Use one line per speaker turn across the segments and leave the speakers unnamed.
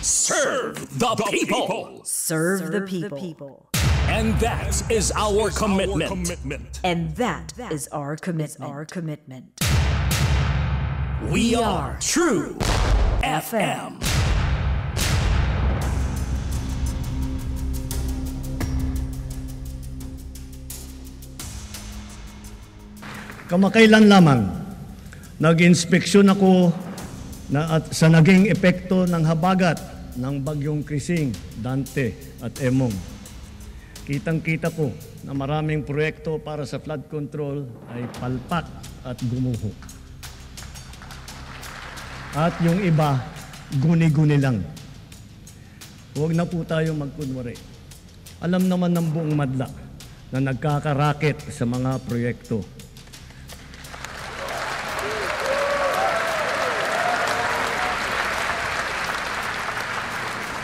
Serve the people.
Serve the people.
And that is our commitment.
And that is our commitment.
We are True FM.
Kamakailan lamang, nag-inspeksyon ako sa naging epekto ng habagat ng bagyong Krising, Dante at Emong. Kitang-kita ko na maraming proyekto para sa flood control ay palpak at gumuho. At yung iba, guni-guni lang. Huwag na po tayong magkunwari. Alam naman ng buong madla na nagkakaraket sa mga proyekto.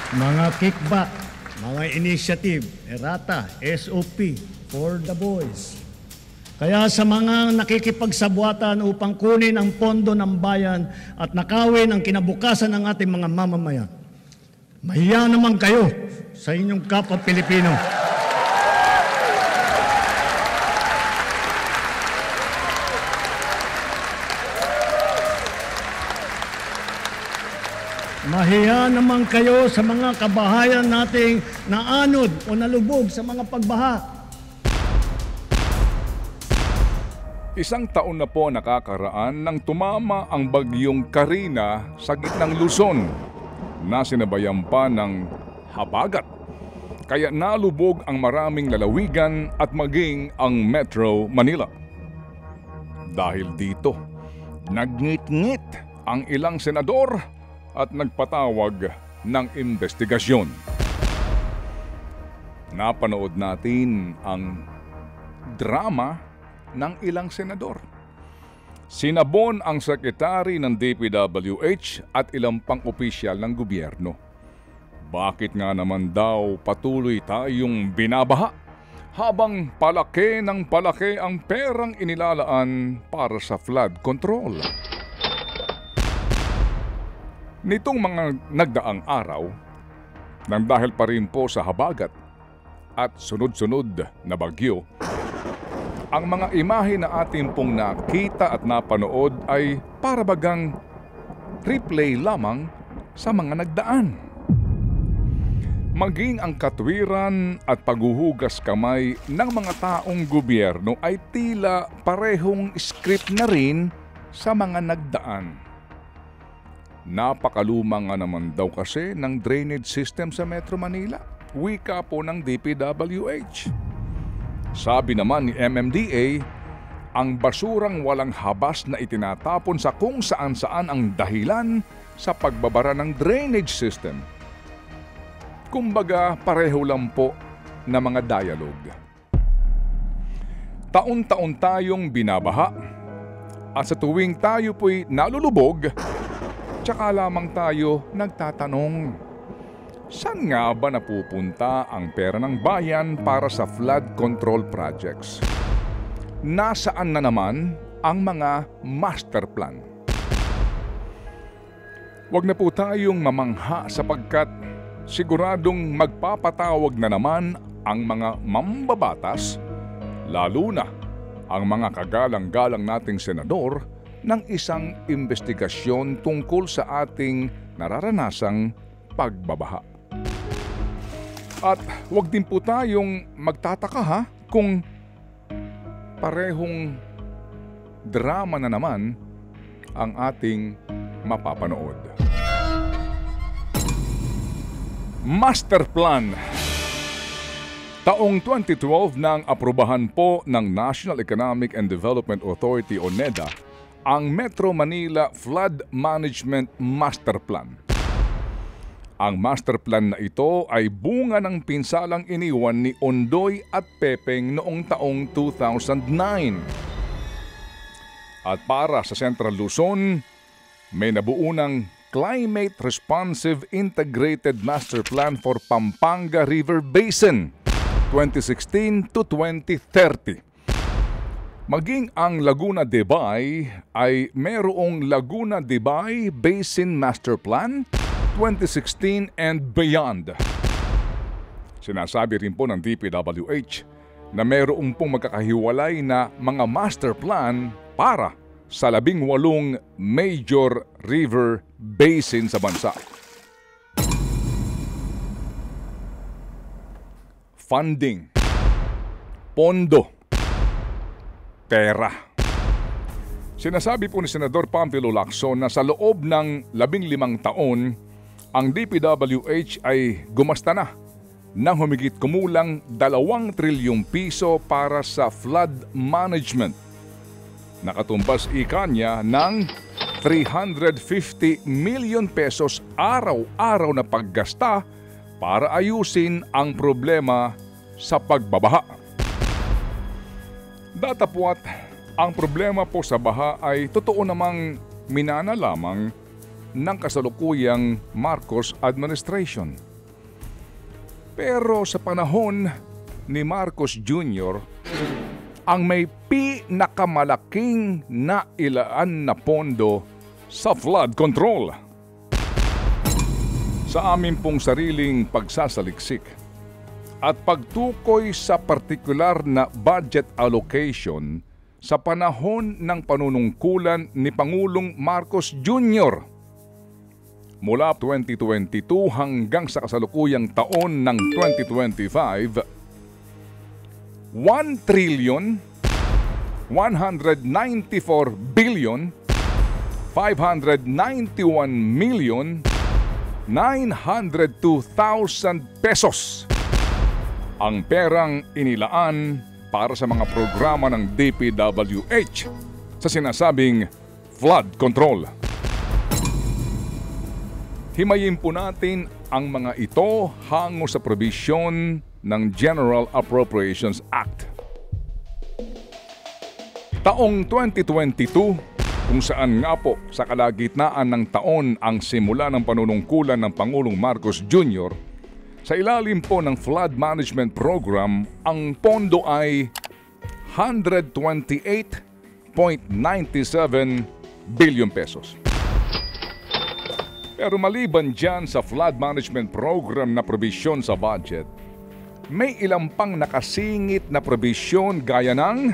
Mga kickback, mga initiative, errata, SOP, for the boys. Kaya sa mga nakikipagsabuatan upang kunin ang pondo ng bayan at nakawin ang kinabukasan ng ating mga mamamayan, mahiya naman kayo sa inyong kapwa Pilipino. Mahiya naman kayo sa mga kabahayan nating naanod o nalubog sa mga pagbaha.
Isang taon na po nakakaraan nang tumama ang bagyong Karina sa gitnang Luzon na sinabayan pa ng habagat. Kaya nalubog ang maraming lalawigan at maging ang Metro Manila. Dahil dito, nagngit-ngit ang ilang senador at nagpatawag ng investigasyon. Napanood natin ang drama ng ilang senador. Sinabon ang sekretary ng DPWH at ilang pang-opisyal ng gobyerno. Bakit nga naman daw patuloy tayong binabaha habang palaki ng palaki ang perang inilalaan para sa flood control? Nitong mga nagdaang araw, nang dahil pa rin po sa habagat at sunod-sunod na bagyo, ang mga imahe na ating pong nakita at napanood ay para bagang replay lamang sa mga nagdaan. Maging ang katwiran at paghuhugas kamay ng mga taong gobyerno ay tila parehong script na rin sa mga nagdaan. Napakaluma nga naman daw kasi ng drainage system sa Metro Manila. Wika po ng DPWH. Sabi naman ni MMDA, ang basurang walang habas na itinatapon sa kung saan-saan ang dahilan sa pagbabara ng drainage system. Kumbaga pareho lang po na mga dialogue. Taon-taon tayong binabaha at sa tuwing tayo po'y nalulubog, tsaka lamang tayo nagtatanong, saan nga ba napupunta ang pera ng bayan para sa flood control projects? Nasaan na naman ang mga master plan? Huwag na po tayong mamangha sapagkat siguradong magpapatawag na naman ang mga mambabatas, lalo na ang mga kagalang-galang nating senador, ng isang investigasyon tungkol sa ating nararanasang pagbabaha. At huwag din po tayong magtataka kung parehong drama na naman ang ating mapapanood. Master Plan. Taong 2012 nang aprubahan po ng National Economic and Development Authority o NEDA ang Metro Manila Flood Management Master Plan. Ang master plan na ito ay bunga ng pinsalang iniwan ni Ondoy at Pepeng noong taong 2009. At para sa Central Luzon, may nabuo ng Climate Responsive Integrated Master Plan for Pampanga River Basin 2016 to 2030. Maging ang Laguna de Bay ay mayroong Laguna de Bay Basin Master Plan 2016 and beyond. Sinasabi rin po ng DPWH na mayroong pong magkakahiwalay na mga master plan para sa 18 major river basin sa bansa. Funding, pondo, pera. Sinasabi po ni Senador Pampilo Lacson na sa loob ng 15 taon, ang DPWH ay gumasta na ng humigit kumulang 2 trilyong piso para sa flood management. Nakatumbas ika niya ng 350 million pesos araw-araw na paggasta para ayusin ang problema sa pagbabaha. Datapwat, ang problema po sa baha ay totoo namang minana lamang ng kasalukuyang Marcos administration. Pero sa panahon ni Marcos Jr., ang may pinakamalaking nailaan na pondo sa flood control. Sa amin pong sariling pagsasaliksik at pagtukoy sa partikular na budget allocation sa panahon ng panunungkulan ni Pangulong Marcos Jr. Mula 2022 hanggang sa kasalukuyang taon ng 2025, 1 trillion 194 billion 591 million 902,000 pesos ang perang inilaan para sa mga programa ng DPWH sa sinasabing flood control. Himayin po natin ang mga ito hango sa probisyon ng General Appropriations Act. Taong 2022, kung saan nga po sa kalagitnaan ng taon ang simula ng panunungkulan ng Pangulong Marcos Jr., sa ilalim po ng Flood Management Program, ang pondo ay 128.97 billion pesos. Pero maliban dyan sa Flood Management Program na probisyon sa budget, may ilang pang nakasingit na probisyon gaya ng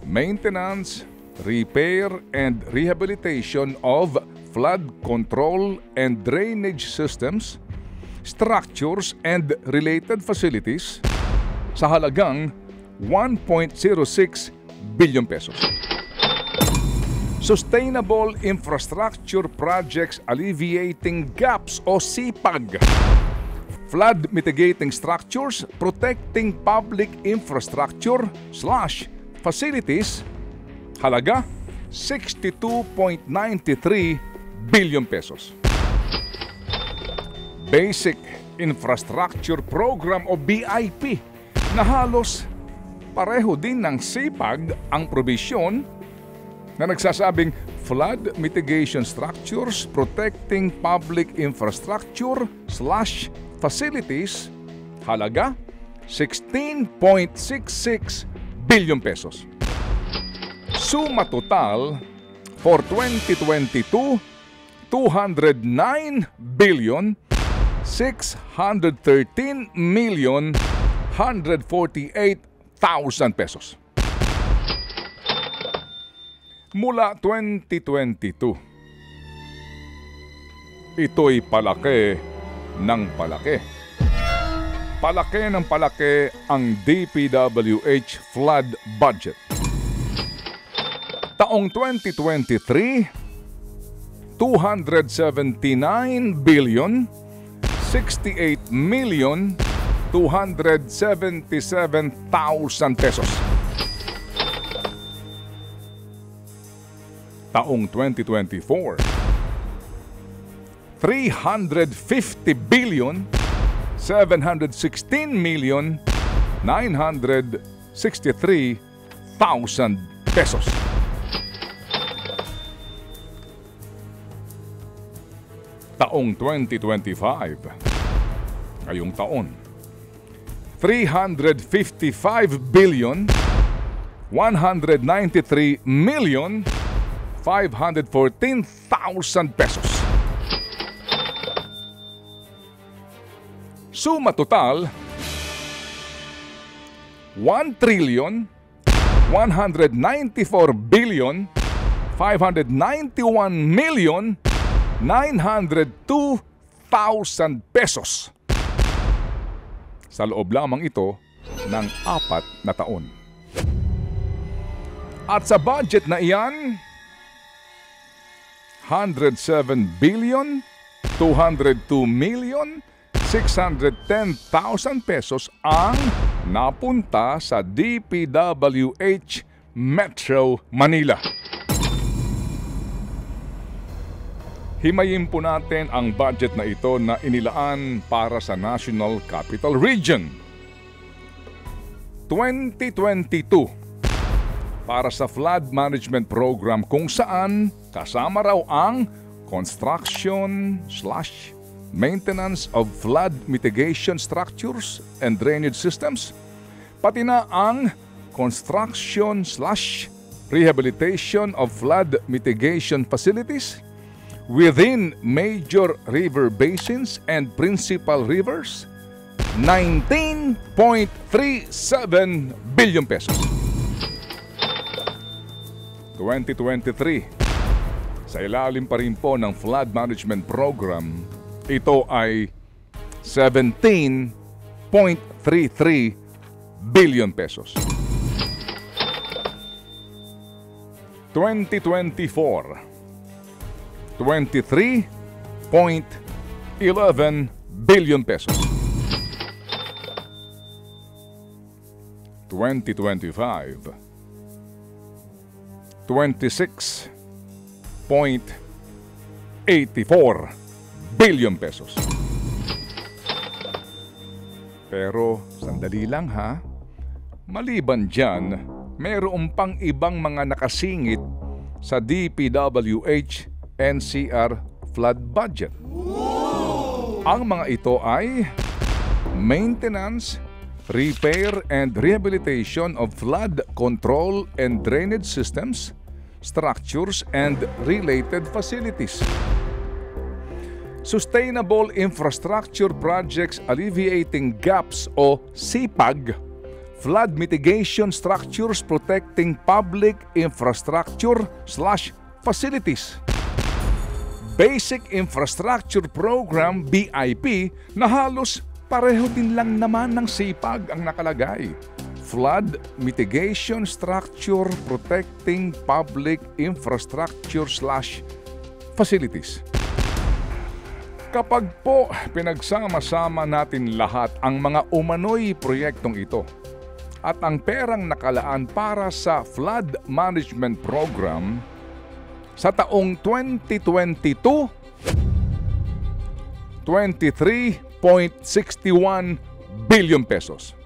maintenance, repair and rehabilitation of flood control and drainage systems, structures and related facilities sa halagang 1.06 billion pesos. Sustainable Infrastructure Projects Alleviating Gaps o SIPAG. Flood Mitigating Structures Protecting Public Infrastructure/Facilities, halaga 62.93 billion pesos. Basic Infrastructure Program o BIP na halos pareho din ng SIPAG ang probisyon na nagsasabing Flood Mitigation Structures Protecting Public Infrastructure/Facilities, halaga 16.66 billion pesos. Suma total for 2022, 209 billion 613 million 148,000 pesos. Mula 2022, ito'y palaki ng palaki. Palaki ng palaki ang DPWH flood budget. Taong 2023, 279 billion 68 million 277,000 pesos. Taong 2024, 350 billion 716 million 963,000 pesos. Taong 2025, ngayong taon, 355 billion 193 million 514,000 pesos. Suma total, 1,194,591,902,000 pesos sa loob lamang ito ng 4 na taon. At sa budget na iyan, 107,202,610,000 pesos ang napunta sa DPWH Metro Manila. Himayin po natin ang budget na ito na inilaan para sa National Capital Region. 2022 para sa flood management program kung saan kasama raw ang construction/maintenance of flood mitigation structures and drainage systems, pati na ang construction/rehabilitation of flood mitigation facilities within major river basins and principal rivers, 19.37 billion pesos. 2023, sa ilalim pa rin po ng flood management program, ito ay 17.33 billion pesos. 2024, 23.11 billion pesos. 2025, 26.84 billion pesos. Pero sandali lang ha. Maliban dyan, mayroon pang ibang mga nakasingit sa DPWH NCR flood budget. Ang mga ito ay maintenance, repair and rehabilitation of flood control and drainage systems, structures and related facilities. Sustainable Infrastructure Projects Alleviating Gaps o SIPAG, flood mitigation structures protecting public infrastructure/facilities. Basic Infrastructure Program BIP na halos pareho din lang naman ng SIPAG ang nakalagay. Flood Mitigation Structure Protecting Public Infrastructure/Facilities. Kapag po pinagsama-sama natin lahat ang mga umano'y proyektong ito at ang perang nakalaan para sa Flood Management Program sa taong 2022, 23.61 billion pesos.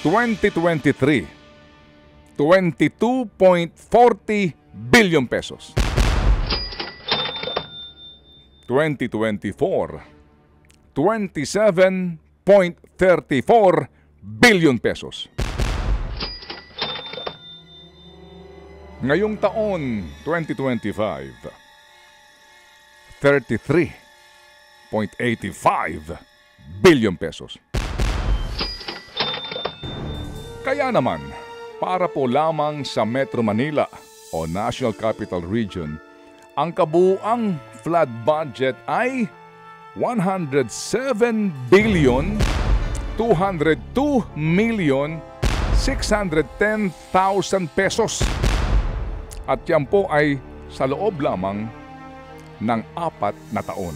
2023, 22.40 billion pesos. 2024, 27.34 billion pesos. Ngayong taon, 2025, 33.85 billion pesos. Kaya naman, para po lamang sa Metro Manila o National Capital Region, ang kabuuang flood budget ay 107,202,610,000 pesos. At yan po ay sa loob lamang ng 4 na taon.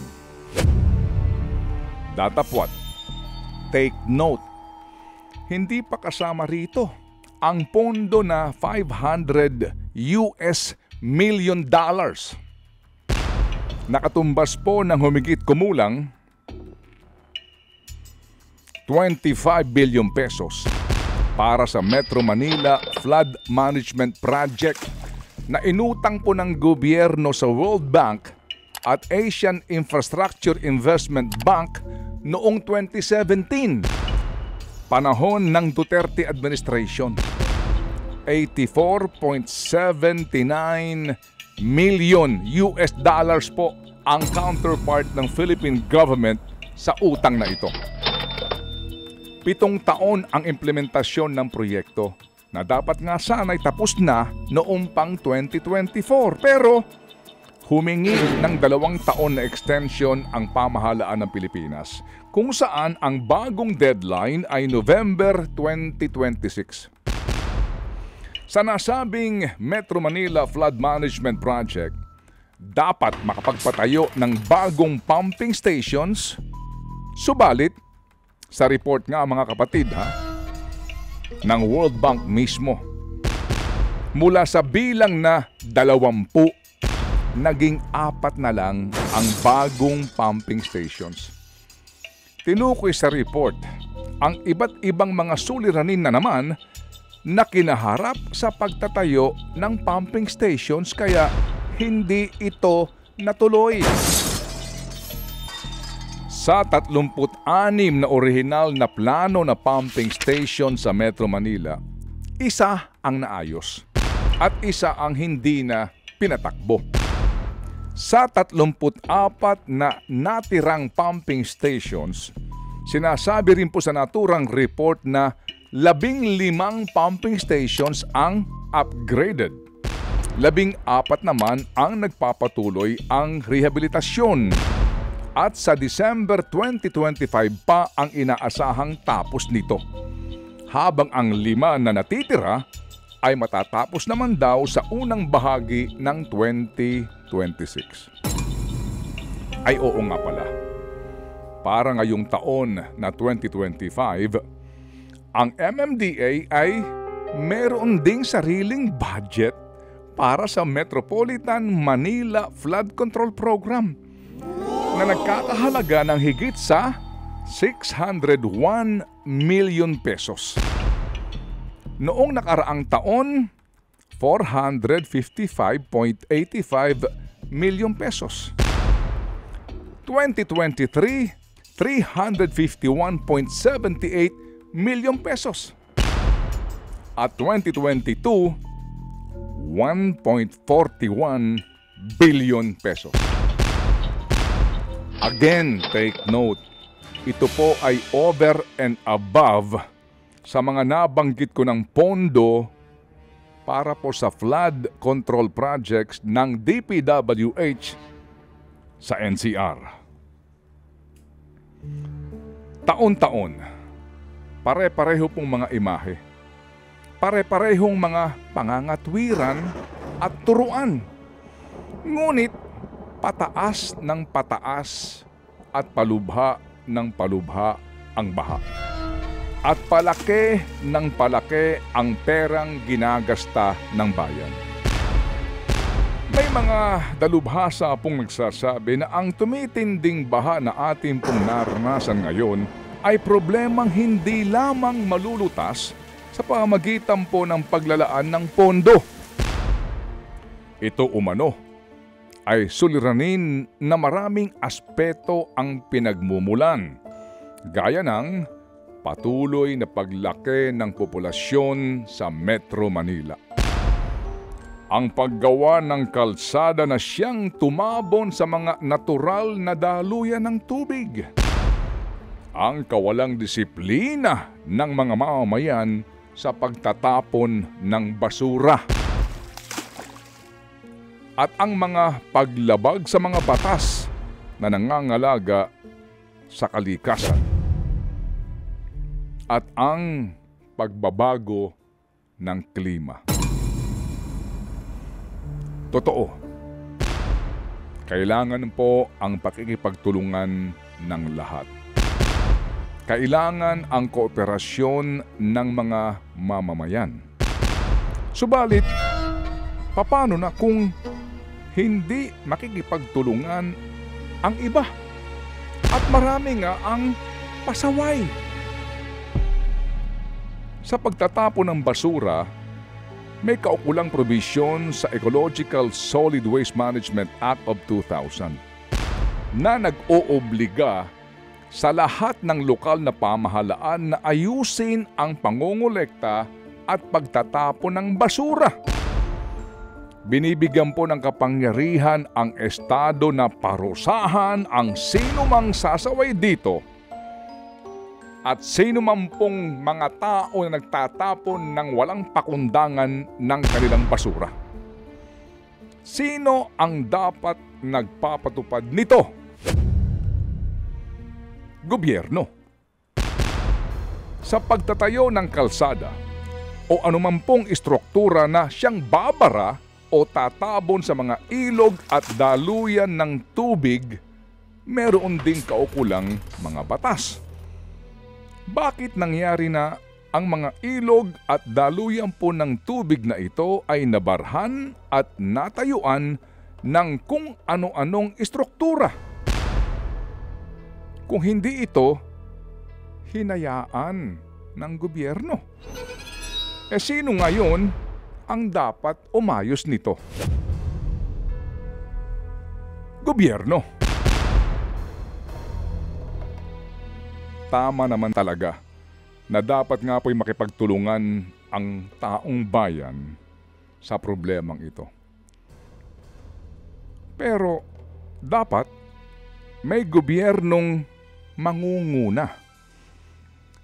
Datapwat, take note, hindi pa kasama rito ang pondo na $500 million. Nakatumbas po ng humigit kumulang 25 billion pesos para sa Metro Manila Flood Management Project na inutang po ng gobyerno sa World Bank at Asian Infrastructure Investment Bank noong 2017, panahon ng Duterte administration. 84.79 million US dollars po ang counterpart ng Philippine government sa utang na ito. 7 taon ang implementasyon ng proyekto na dapat nga sana'y tapos na noong pang 2024. Pero humingi ng 2 taon na extension ang pamahalaan ng Pilipinas, kung saan ang bagong deadline ay November 2026. Sa nasabing Metro Manila Flood Management Project, dapat makapagpatayo ng bagong pumping stations. Subalit, sa report nga mga kapatid ng World Bank mismo, mula sa bilang na 20, naging 4 na lang ang bagong pumping stations. Tinukoy sa report ang iba't ibang mga suliranin na naman na kinaharap sa pagtatayo ng pumping stations kaya hindi ito natuloy. Sa 36 na orihinal na plano na pumping station sa Metro Manila, isa ang naayos at isa ang hindi na pinatakbo. Sa 34 na natirang pumping stations, sinasabi rin po sa naturang report na 15 pumping stations ang upgraded. 14 naman ang nagpapatuloy ang rehabilitasyon. At sa December 2025 pa ang inaasahang tapos nito. Habang ang 5 na natitira ay matatapos naman daw sa unang bahagi ng 2026. Ay oo nga pala. Para ngayong taon na 2025, ang MMDA ay meron ding sariling budget para sa Metropolitan Manila Flood Control Program na nagkakahalaga ng higit sa 601 million pesos. Noong nakaraang taon, 455.85 million pesos. 2023, 351.78 million pesos. At 2022, 1.41 billion pesos. Again, take note, ito po ay over and above sa mga nabanggit ko ng pondo para po sa flood control projects ng DPWH sa NCR. Taon-taon, pare-pareho pong mga imahe, pare-parehong mga pangangatwiran at turuan. Ngunit pataas ng pataas at palubha ng palubha ang baha. At palaki ng palaki ang perang ginagasta ng bayan. May mga dalubhasa pong nagsasabi na ang tumitinding baha na ating pong naranasan ngayon ay problemang hindi lamang malulutas sa pamamagitan po ng paglalaan ng pondo. Ito umano ay suliranin na maraming aspeto ang pinagmumulan, gaya ng patuloy na paglaki ng populasyon sa Metro Manila. Ang paggawa ng kalsada na siyang tumabon sa mga natural na daluyan ng tubig. Ang kawalang disiplina ng mga mamamayan sa pagtatapon ng basura. At ang mga paglabag sa mga batas na nangangalaga sa kalikasan. At ang pagbabago ng klima. Totoo, kailangan po ang pakikipagtulungan ng lahat. Kailangan ang kooperasyon ng mga mamamayan. Subalit, paano na kung hindi makikipagtulungan ang iba? At marami nga ang pasaway. Sa pagtatapon ng basura, may kaukulang probisyon sa Ecological Solid Waste Management Act of 2000 na nag-oobliga sa lahat ng lokal na pamahalaan na ayusin ang pangongolekta at pagtatapon ng basura. binibigyan po ng kapangyarihan ang estado na parusahan ang sino mang sasaway dito at sino man pong mga tao na nagtatapon ng walang pakundangan ng kanilang basura. Sino ang dapat nagpapatupad nito? Gobyerno. Sa pagtatayo ng kalsada o anuman pong istruktura na siyang babara o tatabon sa mga ilog at daluyan ng tubig, meron ding kaukulang mga batas. Bakit nangyari na ang mga ilog at daluyan po ng tubig na ito ay nabarhan at natayuan ng kung ano-anong istruktura? Kung hindi ito hinayaan ng gobyerno. Sino ngayon ang dapat umayos nito? Gobyerno. Tama naman talaga na dapat nga po'y makipagtulungan ang taong bayan sa problemang ito. Pero dapat may gobyernong mangunguna.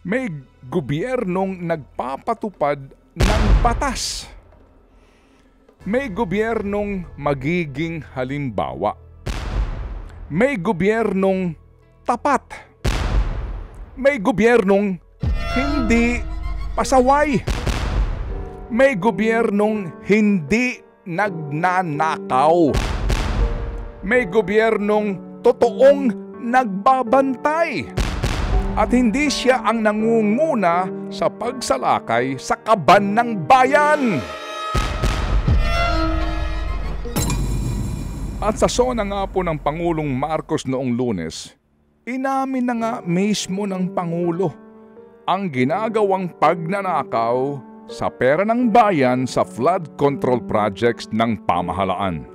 May gobyernong nagpapatupad ng batas. May gobyernong magiging halimbawa. May gobyernong tapat. May gobyernong hindi pasaway. May gobyernong hindi nagnanakaw. May gobyernong totoong nagbabantay. At hindi siya ang nangunguna sa pagsalakay sa kaban ng bayan. At sa sona nga po ng Pangulong Marcos noong Lunes, inamin na nga mismo ng Pangulo ang ginagawang pagnanakaw sa pera ng bayan sa flood control projects ng pamahalaan.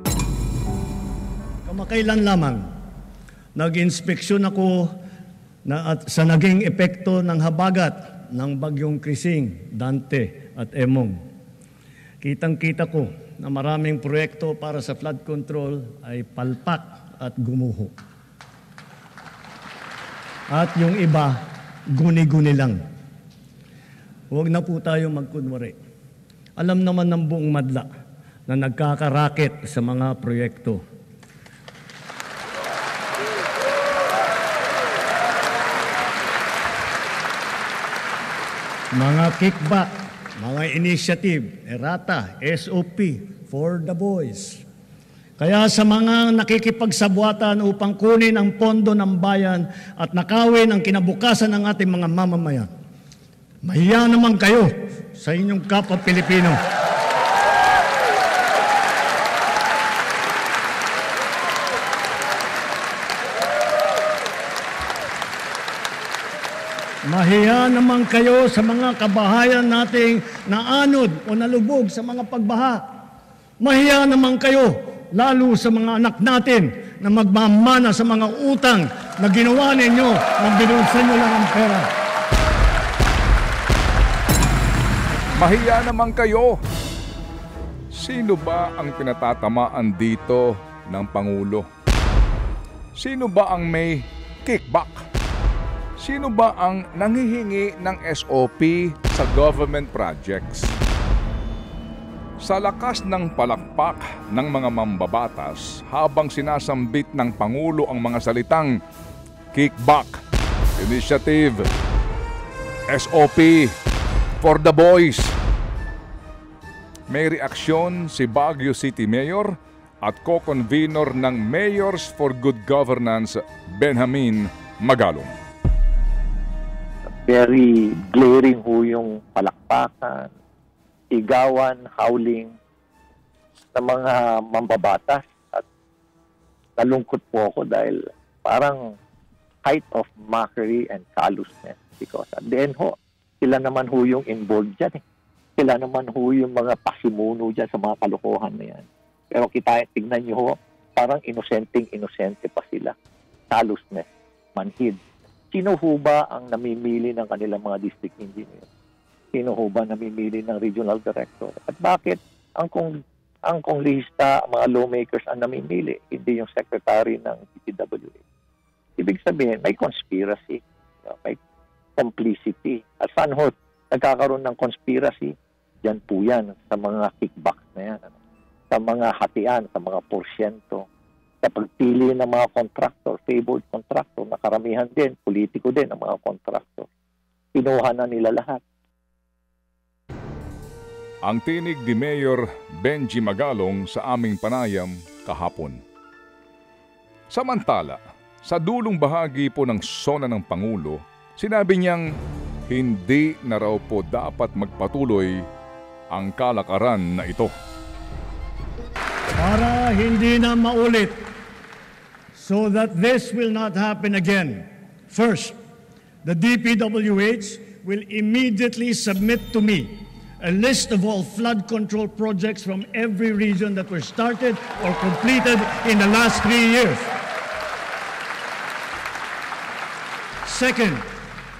Kamakailan lamang, nag-inspeksyon ako sa naging epekto ng habagat ng bagyong Krising, Dante at Emong. Kitang-kita ko na maraming proyekto para sa flood control ay palpak at gumuho. At yung iba, guni-guni lang. Huwag na po tayo magkunwari. Alam naman ng buong madla na nagkakaraket sa mga proyekto. Mga kickback, mga initiative, errata, SOP, for the boys. Kaya sa mga nakikipagsabwatan upang kunin ang pondo ng bayan at nakawin ang kinabukasan ng ating mga mamamayan, mahiya naman kayo sa inyong kapwa Pilipino. Mahiya naman kayo sa mga kabahayan nating naanod o nalubog sa mga pagbaha. Mahiya naman kayo, lalo sa mga anak natin na magmamana sa mga utang na ginawa ninyo nang binulsan nyo lang ang pera.
Mahiya naman kayo. Sino ba ang pinatatamaan dito ng Pangulo? Sino ba ang may kickback? Sino ba ang nanghihingi ng SOP sa government projects? Sa lakas ng palakpak ng mga mambabatas habang sinasambit ng Pangulo ang mga salitang kickback, initiative, SOP, for the boys, may reaksyon si Baguio City Mayor at co-convenor ng Mayors for Good Governance, Benjamin Magalong.
Very glaring ho yung palakpakan, sigawan, howling ng mga mambabatas. At nalungkot po ako dahil parang height of mockery and callousness. Because at the end ho, sila naman ho yung involved dyan eh. Sila naman ho yung mga pasimuno dyan sa mga kalokohan na yan. Pero tignan nyo ho, parang inosente pa sila. Callousness, manhid. Sino ho ba ang namimili ng kanilang mga district engineer? Sino ho ba namimili ng regional director? At bakit ang kung Ang konglihista, mga lawmakers ang namimili, hindi yung secretary ng DPWH. Ibig sabihin, may conspiracy, may complicity. At saan ho nagkakaroon ng conspiracy? Yan po yan sa mga kickbacks na yan. Sa mga hatian, sa mga porsyento. Sa pagpili ng mga contractor, favored contractor, na karamihan din, politiko din ang mga contractor. Kinuha na nila lahat.
Ang tinig ni Mayor Benji Magalong sa aming panayam kahapon. Samantala, sa dulong bahagi po ng sona ng Pangulo, sinabi niyang hindi na raw po dapat magpatuloy ang kalakaran na ito.
Para hindi na maulit, so that this will not happen again. First, the DPWH will immediately submit to me a list of all flood control projects from every region that were started or completed in the last 3 years. Second,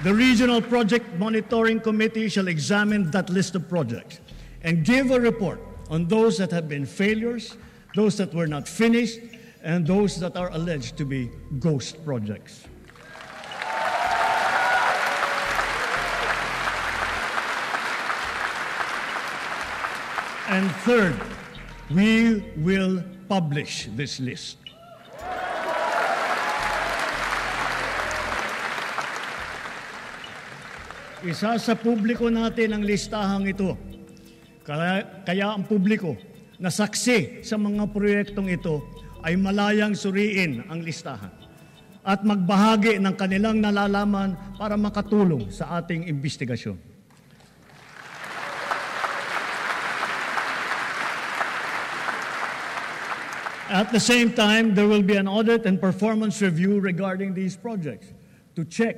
the Regional Project Monitoring Committee shall examine that list of projects and give a report on those that have been failures, those that were not finished, and those that are alleged to be ghost projects. And third, we will publish this list. Isa sa publiko natin ang listahang ito. Kaya ang publiko na saksi sa mga proyektong ito ay malayang suriin ang listahan at magbahagi ng kanilang nalalaman para makatulong sa ating investigasyon. At the same time, there will be an audit and performance review regarding these projects to check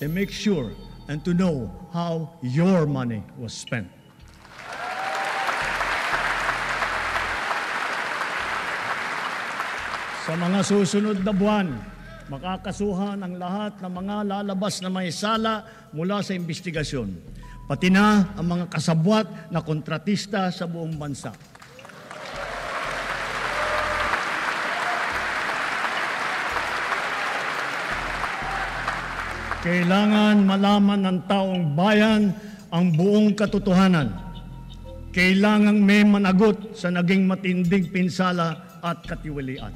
and make sure and to know how your money was spent. Sa mga susunod na buwan, makakasuhan ang lahat ng mga lalabas na may sala mula sa investigasyon, pati na ang mga kasabwat na kontratista sa buong bansa. Kailangan malaman ng taong bayan ang buong katotohanan. Kailangang may managot sa naging matinding pinsala at katiwalian.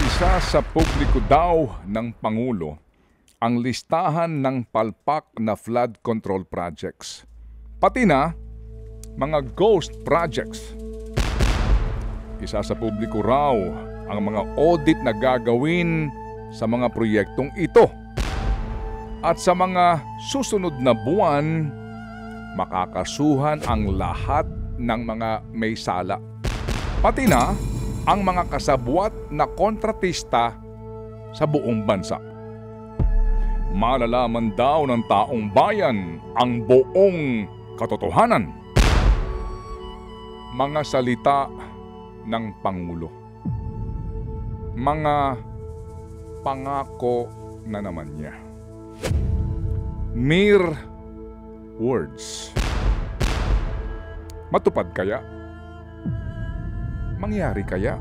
Isa sa publiko daw ng Pangulo ang listahan ng palpak na flood control projects. Pati na mga ghost projects. Isa sa publiko raw ang mga audit na gagawin sa mga proyektong ito. At sa mga susunod na buwan, makakasuhan ang lahat ng mga may sala. Pati na ang mga kasabwat na kontratista sa buong bansa. Malalaman daw ng taong bayan ang buong katotohanan. Mga salita ng Pangulo. Mga pangako na naman niya. Mere words. Matupad kaya? Mangyari kaya?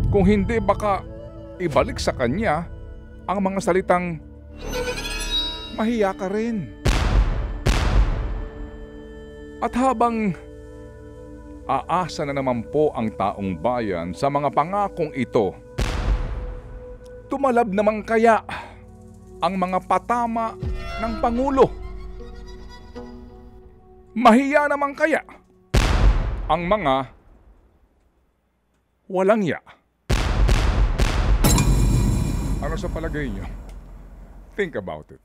Kung hindi, baka ibalik sa kanya ang mga salitang mahiya ka rin. At habang aasa na naman po ang taong bayan sa mga pangakong ito, tumalab naman kaya ang mga patama ng Pangulo? Mahiya naman kaya ang mga walang ya? Ano sa palagay niyo? Think about it.